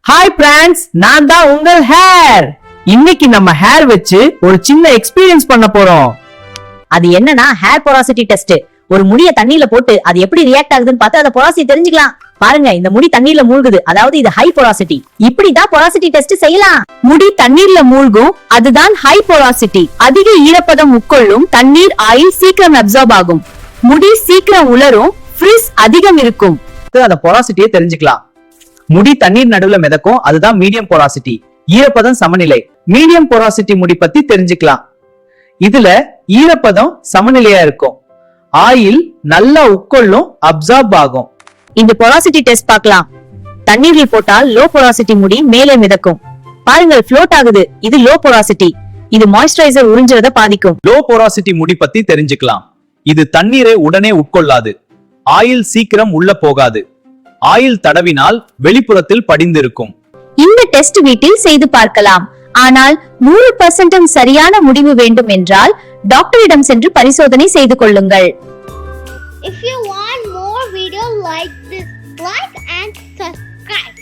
Hi brands, நான் தான் உங்கள் ஹேர். இன்னைக்கு நம்ம ஹேர் வச்சு ஒரு சின்ன எக்ஸ்பீரியன்ஸ் பண்ண போறோம். அது என்னன்னா ஹேர் போராசிட்டி டெஸ்ட். ஒரு முடிய தண்ணியில போட்டு அது எப்படி ரியாக்ட் ஆகுதுன்னு பார்த்து அத போராசிட்டி தெரிஞ்சுக்கலாம். பாருங்க, இந்த முடி தண்ணீர்ல மூழ்குது, அதாவது இது ஹை போராசிட்டி. இப்படிதான் போராசிட்டி டெஸ்ட் செய்யலாம். முடி தண்ணீர்ல மூழ்கும், அதுதான் ஹை போராசிட்டி. அதிக ஈரப்பதம் உட்கொள்ளும், தண்ணீர் ஆயில் சீக்கிரம் அப்சார்ப் ஆகும், முடி சீக்கிரம் உலரும், ஃப்ரிஸ் அதிகம் இருக்கும். அந்த போராசிட்டியை தெரிஞ்சுக்கலாம். முடி தண்ணீர் நடுவுல மிதக்கும், அதுதான் மீடியம் போராசிட்டி. ஈரப்பதம் சமநிலை. மீடியம் போராசிட்டி முடி பத்தி தெரிஞ்சுக்கலாம். இதுல ஈரப்பதம் சமநிலையா இருக்கும், ஆயில் நல்லா உட்கொள்ளும், அப்சார்ப் ஆகும். இந்த போராசிட்டி டெஸ்ட் பார்க்கலாம். தண்ணீரில் போட்டால் லோ போராசிட்டி முடி மேலே மிதக்கும். பாருங்கள், ஃப்ளோட் ஆகுது. இது லோ போராசிட்டி. இது மாய்ஸ்சரைசர் உறிஞ்சுறத பாதிக்கும். லோ போராசிட்டி முடி பத்தி தெரிஞ்சுக்கலாம். இது தண்ணீரை உடனே உட்கொள்ளாது, ஆயில் சீக்கிரம் உள்ள போகாது, ஆயில் தடவினால் வெளிப்புறத்தில் படிந்திருக்கும். இந்த டெஸ்ட் வீட்டில் செய்து பார்க்கலாம். ஆனால் 100% சரியான முடிவு வேண்டும் என்றால் டாக்டரிடம் சென்று பரிசோதனை செய்து கொள்ளுங்கள். If you want more videos like this, like and subscribe.